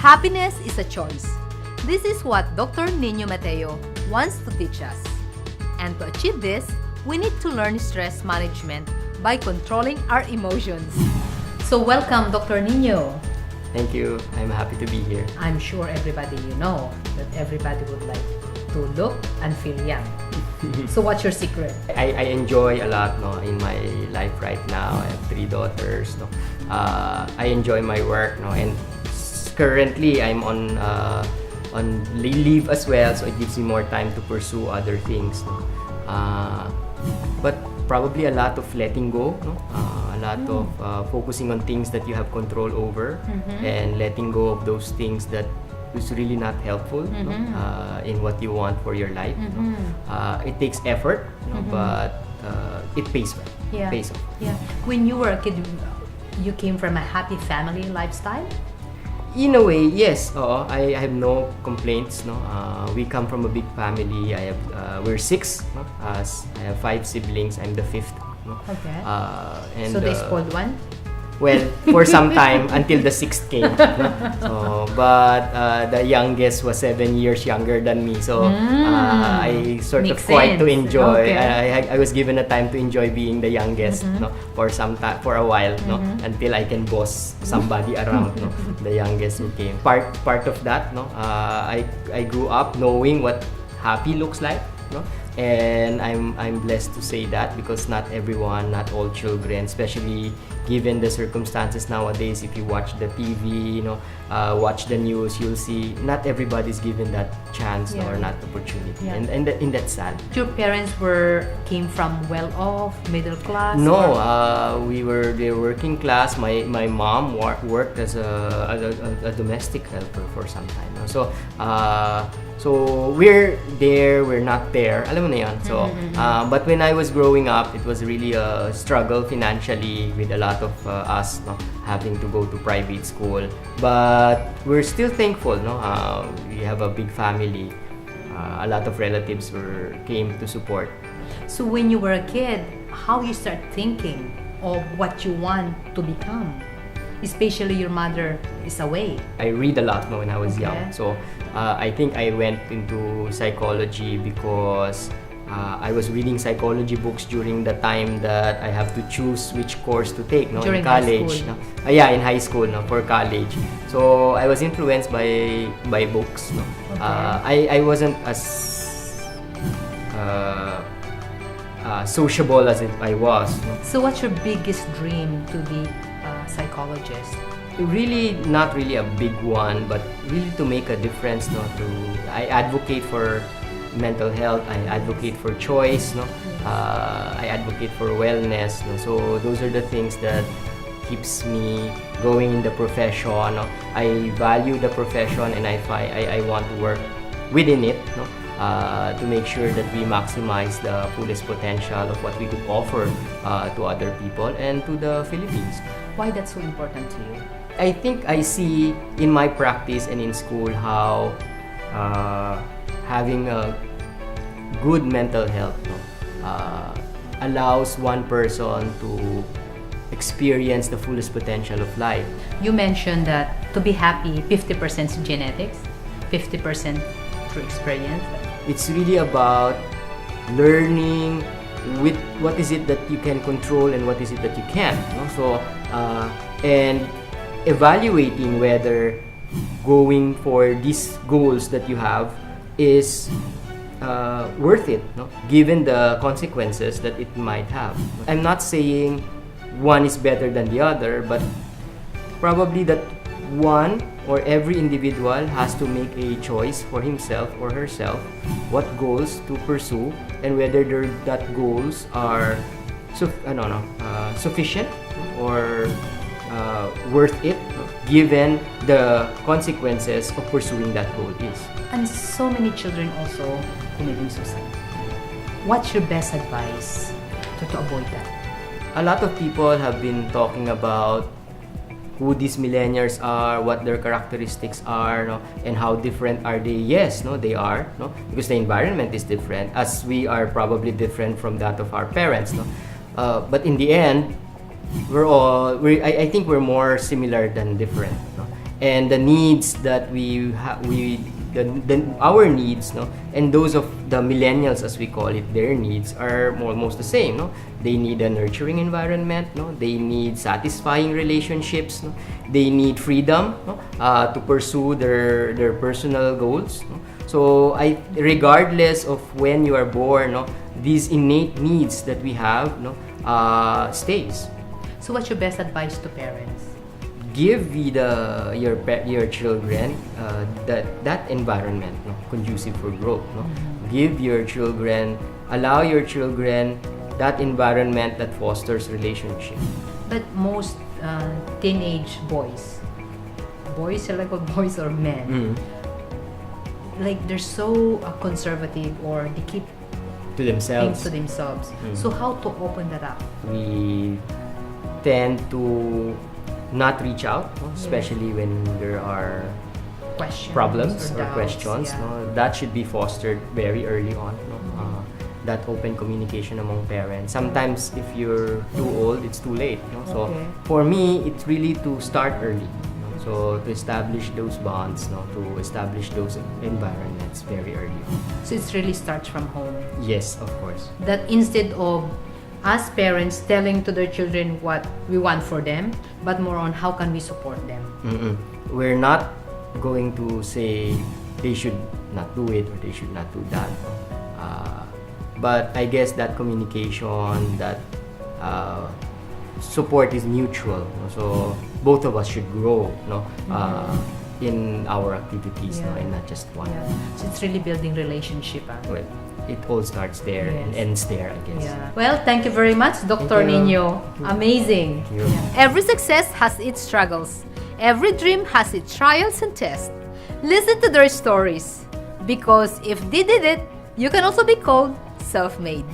Happiness is a choice. This is what Dr. Niño Mateo wants to teach us. And to achieve this, we need to learn stress management by controlling our emotions. So welcome, Dr. Niño. Thank you. I'm happy to be here. I'm sure everybody that everybody would like to look and feel young. So what's your secret? I enjoy a lot in my life right now. I have 3 daughters. I enjoy my work and currently I'm on leave as well, so it gives me more time to pursue other things. But probably a lot of letting go, a lot of focusing on things that you have control over, and letting go of those things that is really not helpful in what you want for your life. It takes effort, but it pays well. Yeah. Pays off. Yeah. When you were a kid, you came from a happy family lifestyle? In a way, yes. I have no complaints. We come from a big family. We're 6. I have 5 siblings. I'm the 5th. Okay. And so they spoiled one? Well, for some time until the 6th came. But the youngest was 7 years younger than me, so I sort Makes of quite sense. to enjoy. Okay. I was given a time to enjoy being the youngest, for some time, for a while, until I can boss somebody around. The youngest who came. Part of that, I grew up knowing what happy looks like. And I'm blessed to say that, because not everyone, not all children, especially given the circumstances nowadays, if you watch the TV, watch the news, you'll see not everybody's given that chance or not opportunity, and that's sad. Your parents came from well-off, middle class? No, they were working class. My mom worked as a domestic helper for some time. So we're there, we're not there. Alam mo na yan. So, but when I was growing up, it was really a struggle financially with a lot of us having to go to private school. But we're still thankful. We have a big family. A lot of relatives came to support. So when you were a kid, how you start thinking of what you want to become? Especially your mother is away. I read a lot when I was young. So I think I went into psychology because I was reading psychology books during the time that I have to choose which course to take During in college. high school. In high school for college. So I was influenced by books. Okay. I wasn't as sociable as I was. So what's your biggest dream to be a psychologist? Really, not really a big one, but really to make a difference. I advocate for mental health. I advocate for choice. I advocate for wellness. So those are the things that keeps me going in the profession. I value the profession, and I want to work within it. To make sure that we maximize the fullest potential of what we could offer to other people and to the Philippines. Why that's so important to you? I think I see in my practice and in school how having a good mental health allows one person to experience the fullest potential of life. You mentioned that to be happy, 50% is genetics, 50% through experience. It's really about learning with what is it that you can control and what is it that you can't. So, and evaluating whether going for these goals that you have is worth it, given the consequences that it might have. I'm not saying one is better than the other, but probably that one or every individual has to make a choice for himself or herself what goals to pursue and whether that goals are sufficient or worth it given the consequences of pursuing that goal is. And so many children also committing suicide. What's your best advice to avoid that? A lot of people have been talking about who these millennials are, what their characteristics are, and how different are they. Yes, they are, because the environment is different, as we are probably different from that of our parents. But in the end, I think we're more similar than different. and the needs that our needs, no, and those of the millennials, as we call it, their needs are almost the same, no. They need a nurturing environment, no. They need satisfying relationships, no. They need freedom, no, to pursue their personal goals, no. So regardless of when you are born, no, these innate needs that we have, no, stays. So what's your best advice to parents? Give your children that environment, no, conducive for growth, no. Give your children, allow your children that environment that fosters relationship. But most teenage boys like boys or men, like they're so conservative, or they keep To themselves. things to themselves. So how to open that up? We tend to not reach out, no, especially when there are Questions problems or doubts, questions, yeah. no. That should be fostered very early on, no. That open communication among parents. Sometimes if you're too old, it's too late, no. So Okay. for me, it's really to start early, no? So to establish those bonds, no, to establish those environments very early on. So it really starts from home. Yes, of course. That instead of us parents telling to their children what we want for them, but more on how can we support them. We're not going to say they should not do it or they should not do that. But I guess that communication, that support is mutual, no? So both of us should grow, no, in our activities, no, Yeah. and not just one. Yeah. So it's really building relationship. Well, it all starts there and Yes. ends there, I guess. Yeah. Well, thank you very much, Dr. Thank you. Nino. Amazing. Thank you. Every success has its struggles. Every dream has its trials and tests. Listen to their stories, because if they did it, you can also be called self-made.